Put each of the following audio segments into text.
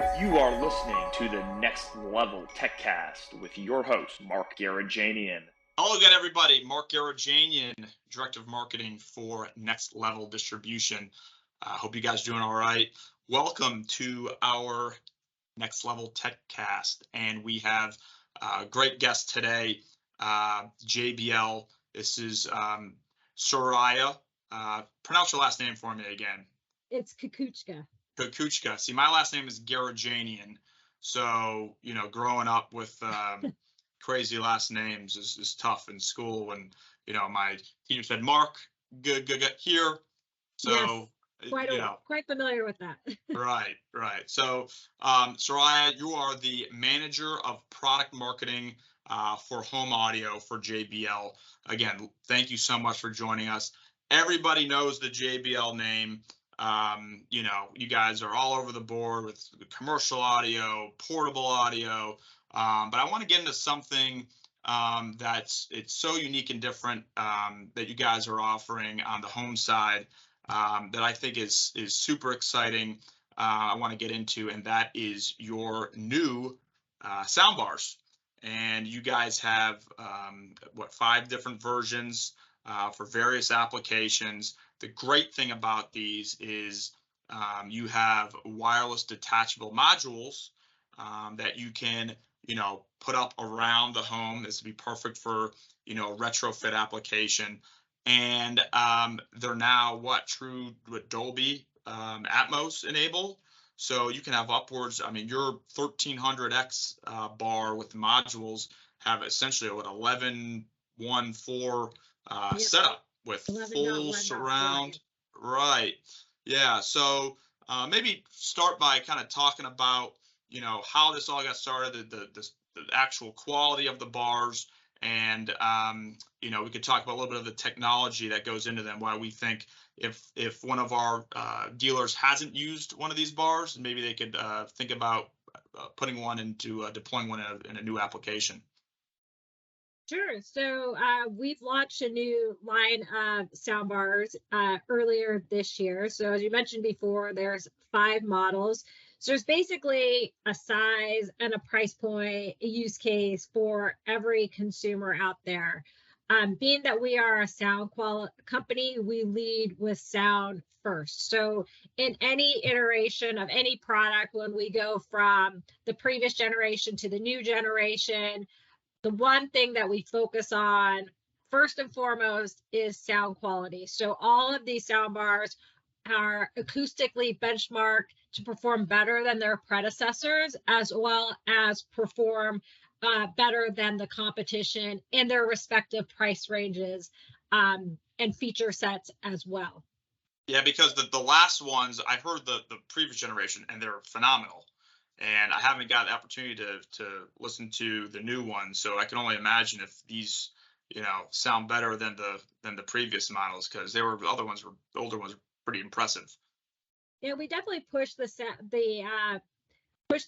You are listening to the Next Level TechCast with your host, Mark Garajanian. Hello again, everybody. Mark Garajanian, Director of Marketing for Next Level Distribution. I hope you guys are doing all right. Welcome to our Next Level TechCast. And we have a great guest today, JBL. This is Soraya. Pronounce your last name for me again. It's Kukuchka. Kukuchka. See, my last name is Garajanian. So, growing up with crazy last names is tough in school. And, my teacher said, Mark, good here. So, yes, quite familiar with that. Right. So, Soraya, you are the manager of product marketing for home audio for JBL. Again, thank you so much for joining us. Everybody knows the JBL name. You guys are all over the board with commercial audio, portable audio, but I want to get into something it's so unique and different that you guys are offering on the home side that I think is super exciting. I want to get into, and that is your new sound bars. And you guys have 5 different versions for various applications. The great thing about these is you have wireless detachable modules that you can, put up around the home. This would be perfect for, retrofit application. And they're now true with Dolby Atomos enabled. So you can have upwards, your 1300X bar with modules have essentially what 11.1.4 setup with full surround. Right. Yeah. So maybe start by kind of talking about, how this all got started, the actual quality of the bars. And, we could talk about a little bit of the technology that goes into them, why we think if one of our dealers hasn't used one of these bars, maybe they could think about putting one into deploying one in a new application. Sure. So we've launched a new line of sound bars earlier this year. So as you mentioned before, there's 5 models. So there's basically a size and a price point, a use case for every consumer out there. Being that we are a sound quality company, we lead with sound first. So in any iteration of any product, when we go from the previous generation to the new generation, the one thing that we focus on first and foremost is sound quality. So all of these sound bars are acoustically benchmarked to perform better than their predecessors, as well as perform better than the competition in their respective price ranges and feature sets as well. Yeah, because the last ones, I heard the previous generation, and they're phenomenal. And I haven't got the opportunity to listen to the new ones, so I can only imagine if these, sound better than the previous models, because the older ones were pretty impressive. Yeah, we definitely pushed the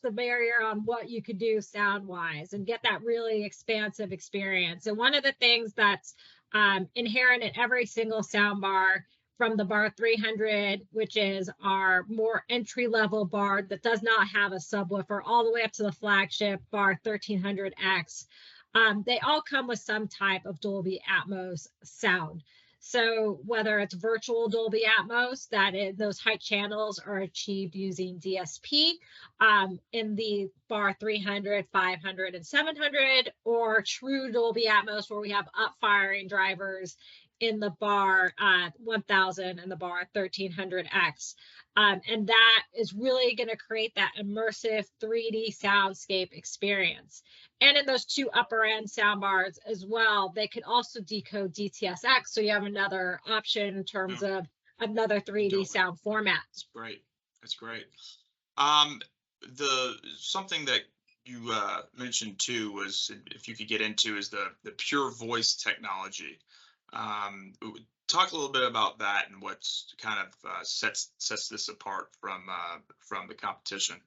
barrier on what you could do sound wise and get that really expansive experience. And one of the things that's inherent in every single sound bar, from the bar 300, which is our more entry-level bar that does not have a subwoofer, all the way up to the flagship bar 1300X, they all come with some type of Dolby Atmos sound. So whether it's virtual Dolby Atmos, those height channels are achieved using DSP in the bar 300, 500, and 700, or true Dolby Atmos, where we have up-firing drivers in the bar 1000 and the bar 1300X. And that is really going to create that immersive 3D soundscape experience. And in those 2 upper end sound bars as well, they can also decode DTSX. So you have another option in terms of another 3D sound format. That's great. Something that you mentioned too was, if you could get into, is the pure voice technology. Talk a little bit about that and what's kind of sets this apart from the competition.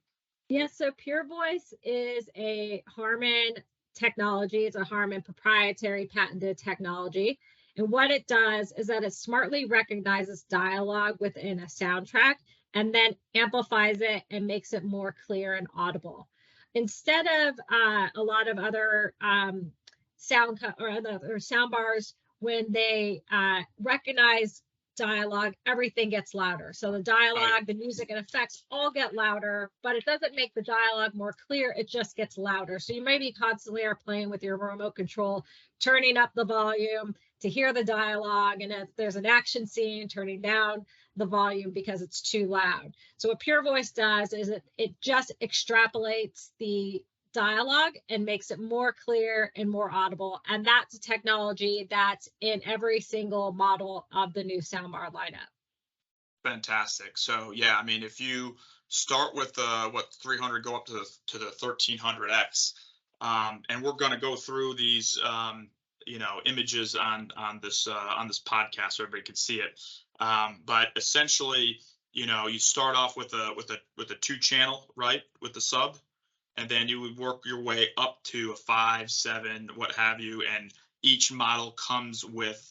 Yeah, so Pure Voice is a Harman technology. It's a Harman proprietary patented technology. And what it does is that it smartly recognizes dialogue within a soundtrack and then amplifies it and makes it more clear and audible. Instead of a lot of other sound bars, when they recognize dialogue, everything gets louder. So the dialogue, the music and effects all get louder, but it doesn't make the dialogue more clear. It just gets louder. So you maybe constantly are playing with your remote control, turning up the volume to hear the dialogue. And if there's an action scene, turning down the volume because it's too loud. So what Pure Voice does is it just extrapolates the dialogue and makes it more clear and more audible. And that's a technology that's in every single model of the new soundbar lineup. Fantastic. So yeah, I mean, if you start with what 300, go up to the 1300X, and we're going to go through these images on this podcast so everybody can see it. But essentially, you start off with a 2-channel, right, with the sub. And then you would work your way up to a 5, 7, what have you, and each model comes with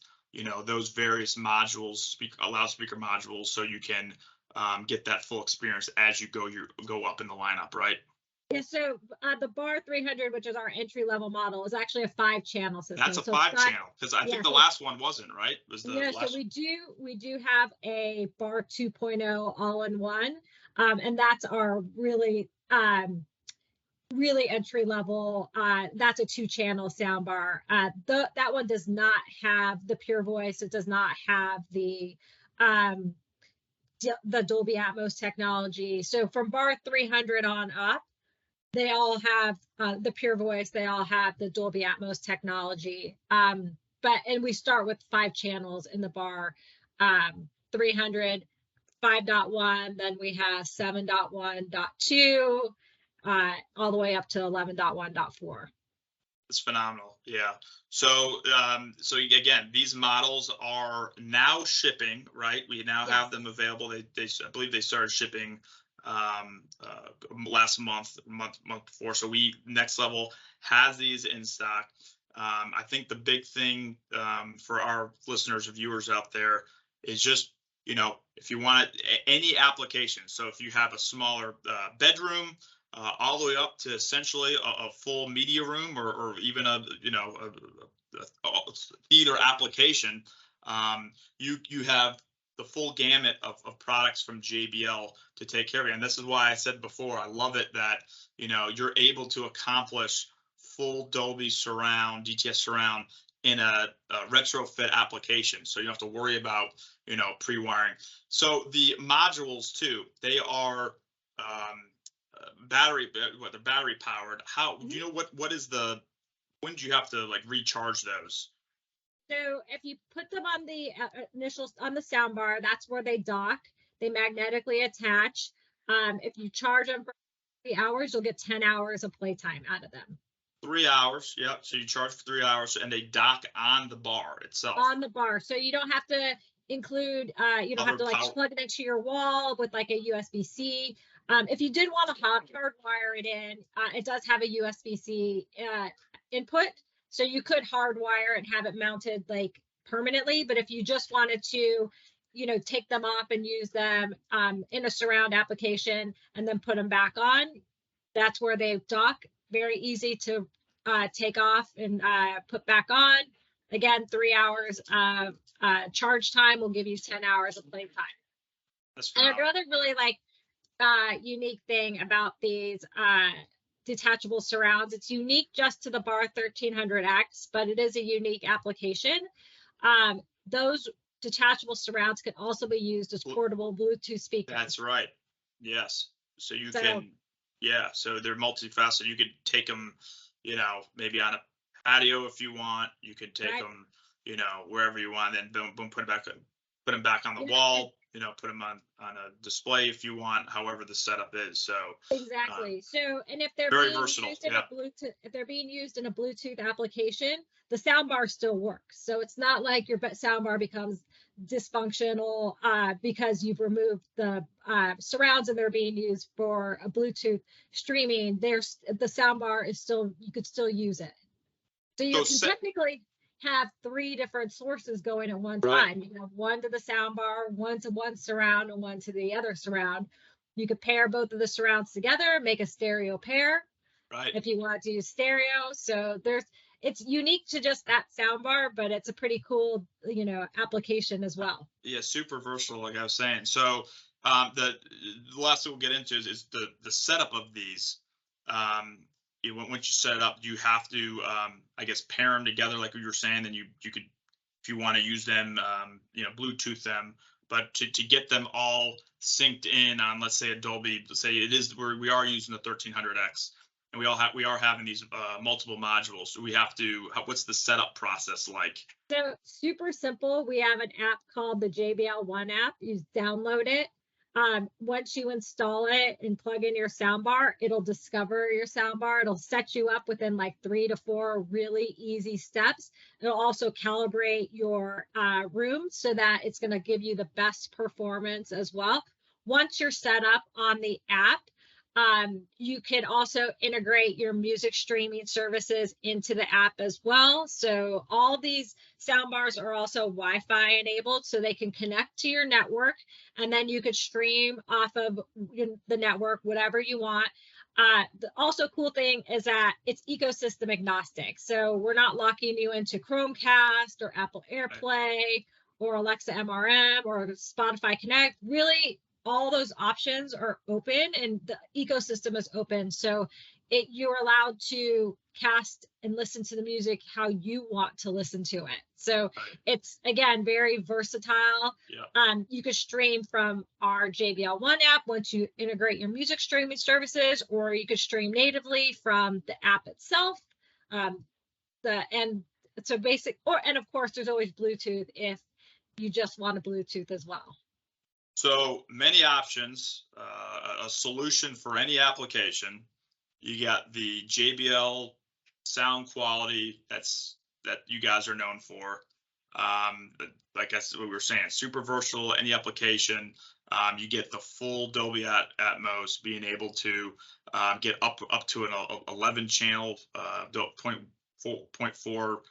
those various modules, loudspeaker modules, so you can get that full experience as you go up in the lineup, right? Yeah. So the Bar 300, which is our entry level model, is actually a 5-channel system. That's a 5-channel, because I think the last one wasn't, right? So we do have a Bar 2.0 all-in-one, and that's our really entry level. That's a 2-channel soundbar. That one does not have the Pure Voice. It does not have the Dolby Atmos technology. So from Bar 300 on up, they all have the Pure Voice. They all have the Dolby Atmos technology. And we start with 5 channels in the Bar 300, 5.1. Then we have 7.1.2. All the way up to 11.1.4. It's phenomenal. Yeah. So again, these models are now shipping, right? We now have them available. I believe they started shipping last month before. So Next Level has these in stock. I think the big thing for our listeners and viewers out there is just, if you want any application. So if you have a smaller bedroom, all the way up to essentially a full media room or even a theater application, you have the full gamut of products from JBL to take care of you. And this is why I said before, I love it that you're able to accomplish full Dolby surround, DTS surround in a retrofit application, so you don't have to worry about pre-wiring. So the modules too, they are they're battery powered. How do you know what is when do you have to recharge those? So if you put them on the on the soundbar, that's where they dock. They magnetically attach. If you charge them for 3 hours, you'll get 10 hours of playtime out of them. 3 hours, yeah. So you charge for 3 hours, and they dock on the bar itself. On the bar, so you don't have to include. You don't have to plug it into your wall with a USB-C. If you did want to hardwire it in, it does have a USB-C input, so you could hardwire and have it mounted permanently. But if you just wanted to, take them off and use them in a surround application and then put them back on, that's where they dock. Very easy to take off and put back on. Again, 3 hours of charge time will give you 10 hours of play time. That's and another really unique thing about these detachable surrounds, it's unique just to the Bar 1300X, but it is a unique application. Those detachable surrounds can also be used as portable Bluetooth speakers. That's right. Yes. So so they're multifaceted. You could take them, maybe on a patio if you want. You could take them, wherever you want. Then boom, put them back on the wall. Put them on a display if you want. However the setup is. So exactly. And if they're very versatile. If they're being used in a Bluetooth application, the soundbar still works. So it's not like your soundbar becomes dysfunctional because you've removed the surrounds and they're being used for a Bluetooth streaming. The soundbar is still, you could still use it. So you can technically have 3 different sources going at one Right. time. You have one to the sound bar, one to one surround, and one to the other surround. You could pair both of the surrounds together, make a stereo pair Right. if you want to use stereo. So it's unique to just that sound bar, but it's a pretty cool, application as well. Yeah, super versatile, like I was saying. So the last thing we'll get into is the setup of these. Once you set it up, you have to, I guess, pair them together, like you were saying. Then you could, if you want to use them, Bluetooth them. But to get them all synced in on, let's say, a Dolby, let's say it is where we are using the 1300X, and we are having these multiple modules. So we have to. What's the setup process like? So super simple. We have an app called the JBL One app. You download it. Once you install it and plug in your soundbar, it'll discover your soundbar. It'll set you up within like 3 to 4 really easy steps. It'll also calibrate your room so that it's going to give you the best performance as well. Once you're set up on the app, you can also integrate your music streaming services into the app as well. So all these soundbars are also Wi-Fi enabled, so they can connect to your network, and then you could stream off of the network whatever you want. The also cool thing is that it's ecosystem agnostic. So we're not locking you into Chromecast or Apple AirPlay or Alexa MRM or Spotify Connect. Really, all those options are open and the ecosystem is open. So you're allowed to cast and listen to the music how you want to listen to it. So it's, again, very versatile. Yeah. You could stream from our JBL One app once you integrate your music streaming services, or you could stream natively from the app itself. And of course, there's always Bluetooth if you just want a Bluetooth as well. So many options, a solution for any application. You got the JBL sound quality that you guys are known for. Like we were saying, super versatile, any application. You get the full Dolby Atmos, being able to get up to an 11 channel 0.4.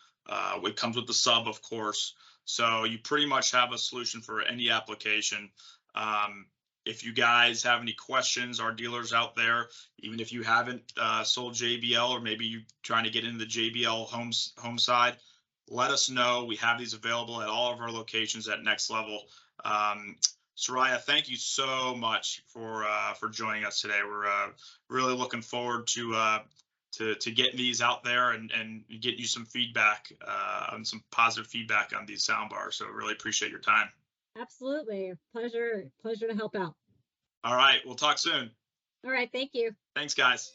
It comes with the sub, of course. So you pretty much have a solution for any application. If you guys have any questions, our dealers out there, even if you haven't sold JBL, or maybe you're trying to get into the JBL home side, let us know. We have these available at all of our locations at Next Level. Soraya, thank you so much for joining us today. We're really looking forward to getting these out there and getting you some feedback on some positive feedback on these soundbars. So really appreciate your time. Absolutely. Pleasure to help out. All right. We'll talk soon. All right. Thank you. Thanks, guys.